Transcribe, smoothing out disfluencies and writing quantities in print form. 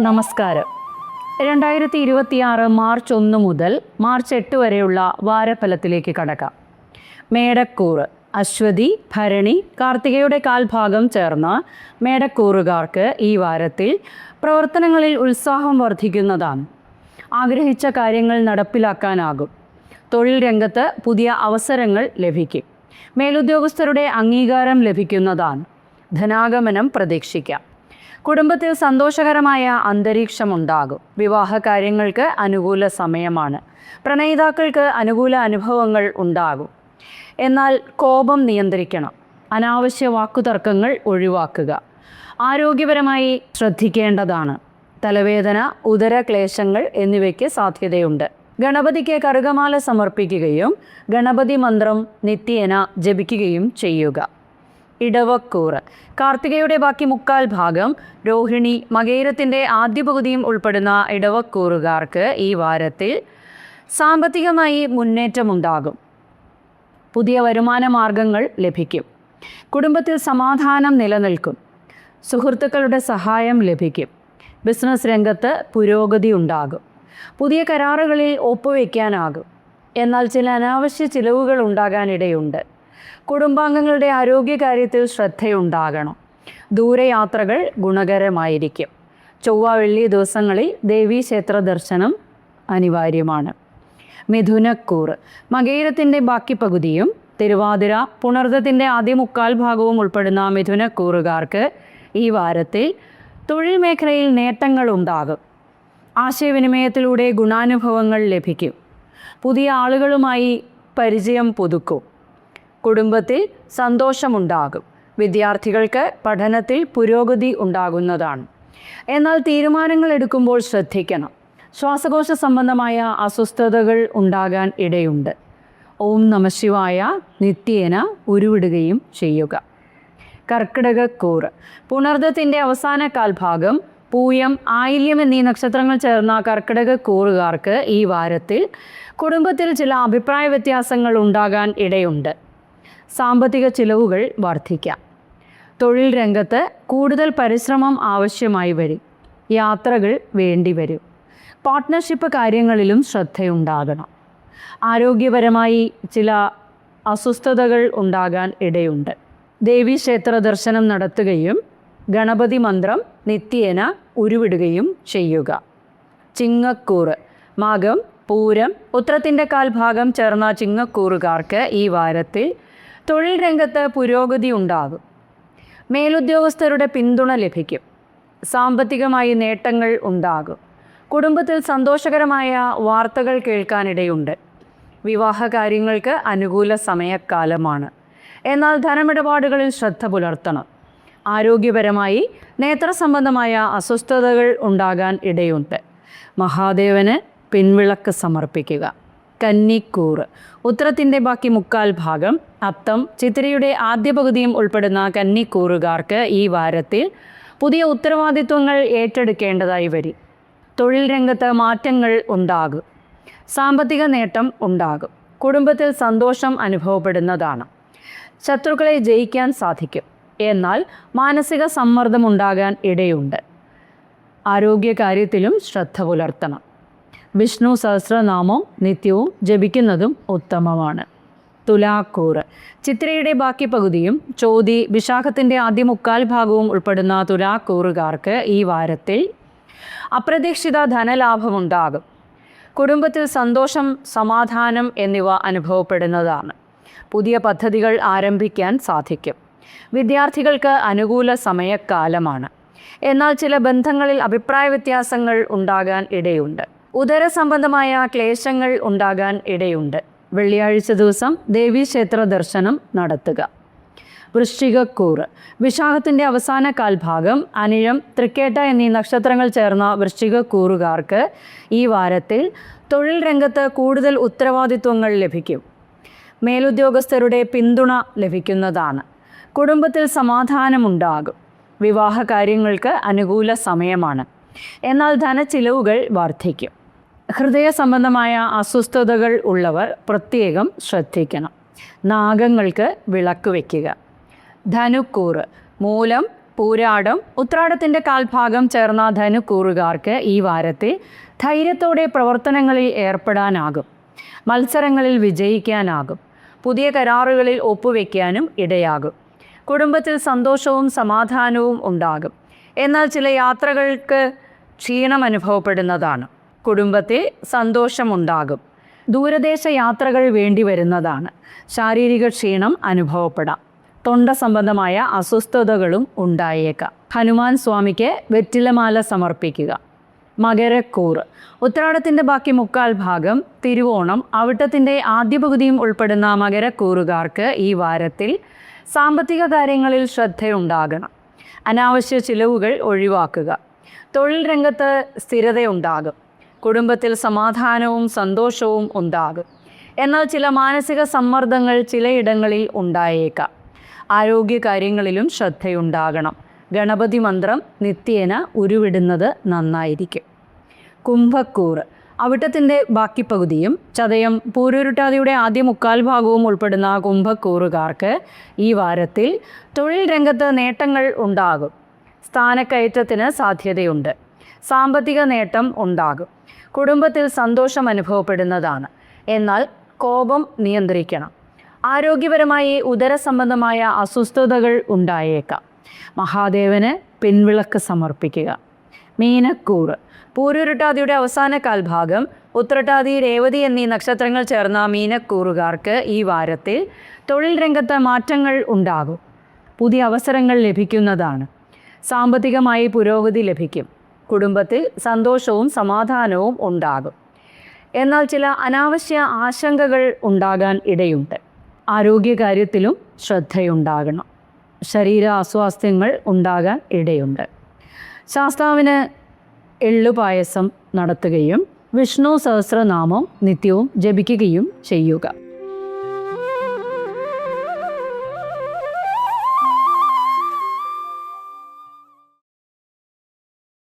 നമസ്കാരം. 2026 മാർച്ച് 1 മുതൽ മാർച്ച് 8 വരെയുള്ള വാരഫലത്തിലേക്ക് കടക്കാം. മേടക്കൂറ് അശ്വതി, ഭരണി, കാർത്തികയുടെ കാൽഭാഗം ചേർന്ന മേടക്കൂറുകാർക്ക് ഈ വാരത്തിൽ പ്രവർത്തനങ്ങളിൽ ഉത്സാഹം വർദ്ധിക്കുന്നതാണ്. ആഗ്രഹിച്ച കാര്യങ്ങൾ നടപ്പിലാക്കാനാകും. തൊഴിൽ രംഗത്ത് പുതിയ അവസരങ്ങൾ ലഭിക്കും. മേലുദ്യോഗസ്ഥരുടെ അംഗീകാരം ലഭിക്കുന്നതാണ്. ധനാഗമനം പ്രതീക്ഷിക്കാം. കുടുംബത്തിൽ സന്തോഷകരമായ അന്തരീക്ഷമുണ്ടാകും. വിവാഹ കാര്യങ്ങൾക്ക് അനുകൂല സമയമാണ്. പ്രണയിതാക്കൾക്ക് അനുകൂല അനുഭവങ്ങൾ ഉണ്ടാകും. എന്നാൽ കോപം നിയന്ത്രിക്കണം. അനാവശ്യ വാക്കുതർക്കങ്ങൾ ഒഴിവാക്കുക. ആരോഗ്യപരമായി ശ്രദ്ധിക്കേണ്ടതാണ്. തലവേദന, ഉദരക്ലേശങ്ങൾ എന്നിവയ്ക്ക് സാധ്യതയുണ്ട്. ഗണപതിക്ക് കറുകമാല സമർപ്പിക്കുകയും ഗണപതി മന്ത്രം നിത്യേന ജപിക്കുകയും ചെയ്യുക. ഇടവക്കൂറ് കാർത്തികയുടെ ബാക്കി മുക്കാൽ ഭാഗം, രോഹിണി, മകയിരത്തിൻ്റെ ആദ്യ പകുതിയും ഉൾപ്പെടുന്ന ഇടവക്കൂറുകാർക്ക് ഈ വാരത്തിൽ സാമ്പത്തികമായി മുന്നേറ്റമുണ്ടാകും. പുതിയ വരുമാന മാർഗങ്ങൾ ലഭിക്കും. കുടുംബത്തിൽ സമാധാനം നിലനിൽക്കും. സുഹൃത്തുക്കളുടെ സഹായം ലഭിക്കും. ബിസിനസ് രംഗത്ത് പുരോഗതി ഉണ്ടാകും. പുതിയ കരാറുകളിൽ ഒപ്പുവയ്ക്കാനാകും. എന്നാൽ ചില അനാവശ്യ ചിലവുകൾ ഉണ്ടാകാനിടയുണ്ട്. കുടുംബാംഗങ്ങളുടെ ആരോഗ്യകാര്യത്തിൽ ശ്രദ്ധയുണ്ടാകണം. ദൂരയാത്രകൾ ഗുണകരമായിരിക്കും. ചൊവ്വ, വെള്ളി ദിവസങ്ങളിൽ ദേവീക്ഷേത്ര ദർശനം അനിവാര്യമാണ്. മിഥുനക്കൂറ് മകയിരത്തിൻ്റെ ബാക്കി പകുതിയും തിരുവാതിര, പുണർദത്തിൻ്റെ ആദ്യ മുക്കാൽ ഭാഗവും ഉൾപ്പെടുന്ന മിഥുനക്കൂറുകാർക്ക് ഈ വാരത്തിൽ തൊഴിൽ മേഖലയിൽ നേട്ടങ്ങളുണ്ടാകും. ആശയവിനിമയത്തിലൂടെ ഗുണാനുഭവങ്ങൾ ലഭിക്കും. പുതിയ ആളുകളുമായി പരിചയം പുതുക്കും. കുടുംബത്തിൽ സന്തോഷമുണ്ടാകും. വിദ്യാർത്ഥികൾക്ക് പഠനത്തിൽ പുരോഗതി ഉണ്ടാകുന്നതാണ്. എന്നാൽ തീരുമാനങ്ങൾ എടുക്കുമ്പോൾ ശ്രദ്ധിക്കണം. ശ്വാസകോശ സംബന്ധമായ അസ്വസ്ഥതകൾ ഉണ്ടാകാൻ ഇടയുണ്ട്. ഓം നമഃശിവായ നിത്യേന ഉരുവിടുകയും ചെയ്യുക. കർക്കിടകക്കൂറ് പുണർദത്തിൻ്റെ അവസാന കാൽഭാഗം, പൂയം, ആയില്യം എന്നീ നക്ഷത്രങ്ങൾ ചേർന്ന കർക്കിടകക്കൂറുകാർക്ക് ഈ വാരത്തിൽ കുടുംബത്തിൽ ചില അഭിപ്രായ വ്യത്യാസങ്ങൾ ഉണ്ടാകാൻ ഇടയുണ്ട്. സാമ്പത്തിക ചിലവുകൾ വർദ്ധിക്കാം. തൊഴിൽ രംഗത്ത് കൂടുതൽ പരിശ്രമം ആവശ്യമായി വരും. യാത്രകൾ വേണ്ടിവരും. പാർട്ട്ണർഷിപ്പ് കാര്യങ്ങളിലും ശ്രദ്ധയുണ്ടാകണം. ആരോഗ്യപരമായി ചില അസ്വസ്ഥതകൾ ഉണ്ടാകാൻ ഇടയുണ്ട്. ദേവീക്ഷേത്ര ദർശനം നടത്തുകയും ഗണപതി മന്ത്രം നിത്യേന ഉരുവിടുകയും ചെയ്യുക. ചിങ്ങക്കൂറ് മകം, പൂരം, ഉത്രത്തിൻ്റെ കാൽഭാഗം ചേർന്ന ചിങ്ങക്കൂറുകാർക്ക് ഈ വാരത്തിൽ തൊഴിൽ രംഗത്ത് പുരോഗതി ഉണ്ടാകും. മേലുദ്യോഗസ്ഥരുടെ പിന്തുണ ലഭിക്കും. സാമ്പത്തികമായി നേട്ടങ്ങൾ ഉണ്ടാകും. കുടുംബത്തിൽ സന്തോഷകരമായ വാർത്തകൾ കേൾക്കാനിടയുണ്ട്. വിവാഹ കാര്യങ്ങൾക്ക് അനുകൂല സമയക്കാലമാണ്. എന്നാൽ ധനമിടപാടുകളിൽ ശ്രദ്ധ പുലർത്തണം. ആരോഗ്യപരമായി നേത്രസംബന്ധമായ അസ്വസ്ഥതകൾ ഉണ്ടാകാൻ ഇടയുണ്ട്. മഹാദേവന് പിൻവിളക്ക് സമർപ്പിക്കുക. കന്നിക്കൂറ് ഉത്രത്തിൻ്റെ ബാക്കി മുക്കാൽ ഭാഗം, അത്തം, ചിത്തിരയുടെ ആദ്യ പകുതിയും ഉൾപ്പെടുന്ന കന്നിക്കൂറുകാർക്ക് ഈ വാരത്തിൽ പുതിയ ഉത്തരവാദിത്വങ്ങൾ ഏറ്റെടുക്കേണ്ടതായി വരും. തൊഴിൽ രംഗത്ത് മാറ്റങ്ങൾ ഉണ്ടാകും. സാമ്പത്തിക നേട്ടം ഉണ്ടാകും. കുടുംബത്തിൽ സന്തോഷം അനുഭവപ്പെടുന്നതാണ്. ശത്രുക്കളെ ജയിക്കാൻ സാധിക്കും. എന്നാൽ മാനസിക സമ്മർദ്ദമുണ്ടാകാൻ ഇടയുണ്ട്. ആരോഗ്യകാര്യത്തിലും ശ്രദ്ധ പുലർത്തണം. വിഷ്ണു സഹസ്രനാമം നിത്യവും ജപിക്കുന്നതും ഉത്തമമാണ്. തുലാക്കൂറ് ചിത്രയുടെ ബാക്കി പകുതിയും ചോതി, വിശാഖത്തിൻ്റെ ആദ്യ മുക്കാൽ ഭാഗവും ഉൾപ്പെടുന്ന തുലാക്കൂറുകാർക്ക് ഈ വാരത്തിൽ അപ്രതീക്ഷിത ധനലാഭമുണ്ടാകും. കുടുംബത്തിൽ സന്തോഷം, സമാധാനം എന്നിവ അനുഭവപ്പെടുന്നതാണ്. പുതിയ പദ്ധതികൾ ആരംഭിക്കാൻ സാധിക്കും. വിദ്യാർത്ഥികൾക്ക് അനുകൂല സമയക്കാലമാണ്. എന്നാൽ ചില ബന്ധങ്ങളിൽ അഭിപ്രായ വ്യത്യാസങ്ങൾ ഉണ്ടാകാൻ ഇടയുണ്ട്. ഉദര സംബന്ധമായ ക്ലേശങ്ങൾ ഉണ്ടാകാൻ ഇടയുണ്ട്. വെള്ളിയാഴ്ച ദിവസം ദേവീക്ഷേത്ര ദർശനം നടത്തുക. വൃശ്ചികക്കൂറ് വിശാഖത്തിൻ്റെ അവസാന കാൽഭാഗം, അനിഴം, തൃക്കേട്ട എന്നീ നക്ഷത്രങ്ങൾ ചേർന്ന വൃശ്ചികക്കൂറുകാർക്ക് ഈ വാരത്തിൽ തൊഴിൽ രംഗത്ത് കൂടുതൽ ഉത്തരവാദിത്വങ്ങൾ ലഭിക്കും. മേലുദ്യോഗസ്ഥരുടെ പിന്തുണ ലഭിക്കുന്നതാണ്. കുടുംബത്തിൽ സമാധാനമുണ്ടാകും. വിവാഹ കാര്യങ്ങൾക്ക് അനുകൂല സമയമാണ്. എന്നാൽ ധനച്ചിലവുകൾ വർദ്ധിക്കും. ഹൃദയ സംബന്ധമായ അസ്വസ്ഥതകൾ ഉള്ളവർ പ്രത്യേകം ശ്രദ്ധിക്കണം. നാഗങ്ങൾക്ക് വിളക്ക് വയ്ക്കുക. ധനുക്കൂറ് മൂലം, പൂരാടം ഉത്രാടത്തിൻ്റെ കാൽഭാഗം ചേർന്ന ധനുക്കൂറുകാർക്ക് ഈ വാരത്തിൽ ധൈര്യത്തോടെ പ്രവർത്തനങ്ങളിൽ ഏർപ്പെടാനാകും. മത്സരങ്ങളിൽ വിജയിക്കാനാകും. പുതിയ കരാറുകളിൽ ഒപ്പുവെക്കാനും ഇടയാകും. കുടുംബത്തിൽ സന്തോഷവും സമാധാനവും ഉണ്ടാകും. എന്നാൽ ചില യാത്രകൾക്ക് ക്ഷീണം അനുഭവപ്പെടുന്നതാണ്. കുടുംബത്തിൽ സന്തോഷമുണ്ടാകും. ദൂരദേശ യാത്രകൾ വേണ്ടി വരുന്നതാണ്. ശാരീരിക ക്ഷീണം അനുഭവപ്പെടാം. തൊണ്ട സംബന്ധമായ അസ്വസ്ഥതകളും ഉണ്ടായേക്കാം. ഹനുമാൻ സ്വാമിക്ക് വെറ്റിലമാല സമർപ്പിക്കുക. മകരക്കൂറ് ഉത്രാടത്തിൻ്റെ ബാക്കി മുക്കാൽ ഭാഗം, തിരുവോണം, അവിട്ടത്തിൻ്റെ ആദ്യ പകുതിയും ഉൾപ്പെടുന്ന മകരക്കൂറുകാർക്ക് ഈ വാരത്തിൽ സാമ്പത്തിക കാര്യങ്ങളിൽ ശ്രദ്ധയുണ്ടാകണം. അനാവശ്യ ചിലവുകൾ ഒഴിവാക്കുക. തൊഴിൽ രംഗത്ത് സ്ഥിരതയുണ്ടാകും. കുടുംബത്തിൽ സമാധാനവും സന്തോഷവും ഉണ്ടാകും. എന്നാൽ ചില മാനസിക സമ്മർദ്ദങ്ങൾ ചിലയിടങ്ങളിൽ ഉണ്ടായേക്കാം. ആരോഗ്യകാര്യങ്ങളിലും ശ്രദ്ധയുണ്ടാകണം. ഗണപതി മന്ത്രം നിത്യേന ഉരുവിടുന്നത് നന്നായിരിക്കും. കുംഭക്കൂറ് അവിട്ടത്തിൻ്റെ ബാക്കി പകുതിയും ചതയം പൂരുരുട്ടാതിയുടെ ആദ്യ മുക്കാൽ ഭാഗവും ഉൾപ്പെടുന്ന കുംഭക്കൂറുകാർക്ക് ഈ വാരത്തിൽ തൊഴിൽ രംഗത്ത് നേട്ടങ്ങൾ ഉണ്ടാകും. സ്ഥാനക്കയറ്റത്തിന് സാധ്യതയുണ്ട്. സാമ്പത്തിക നേട്ടം ഉണ്ടാകും. കുടുംബത്തിൽ സന്തോഷം അനുഭവപ്പെടുന്നതാണ്. എന്നാൽ കോപം നിയന്ത്രിക്കണം. ആരോഗ്യപരമായി ഉദരസംബന്ധമായ അസ്വസ്ഥതകൾ ഉണ്ടായേക്കാം. മഹാദേവന് പിൻവിളക്ക് സമർപ്പിക്കുക. മീനക്കൂറ് പൂരുരുട്ടാതിയുടെ അവസാന കാൽഭാഗം, ഉത്രട്ടാതി, രേവതി എന്നീ നക്ഷത്രങ്ങൾ ചേർന്ന മീനക്കൂറുകാർക്ക് ഈ വാരത്തിൽ തൊഴിൽ രംഗത്ത് മാറ്റങ്ങൾ ഉണ്ടാകും. പുതിയ അവസരങ്ങൾ ലഭിക്കുന്നതാണ്. സാമ്പത്തികമായി പുരോഗതി ലഭിക്കും. കുടുംബത്തിൽ സന്തോഷവും സമാധാനവും ഉണ്ടാകും. എന്നാൽ ചില അനാവശ്യ ആശങ്കകൾ ഉണ്ടാകാൻ ഇടയുണ്ട്. ആരോഗ്യകാര്യത്തിലും ശ്രദ്ധയുണ്ടാകണം. ശരീര അസ്വാസ്ഥ്യങ്ങൾ ഉണ്ടാകാൻ ഇടയുണ്ട്. ശാസ്താവിന് എള്ളുപായസം നടത്തുകയും വിഷ്ണു സഹസ്രനാമം നിത്യവും ജപിക്കുകയും ചെയ്യുക.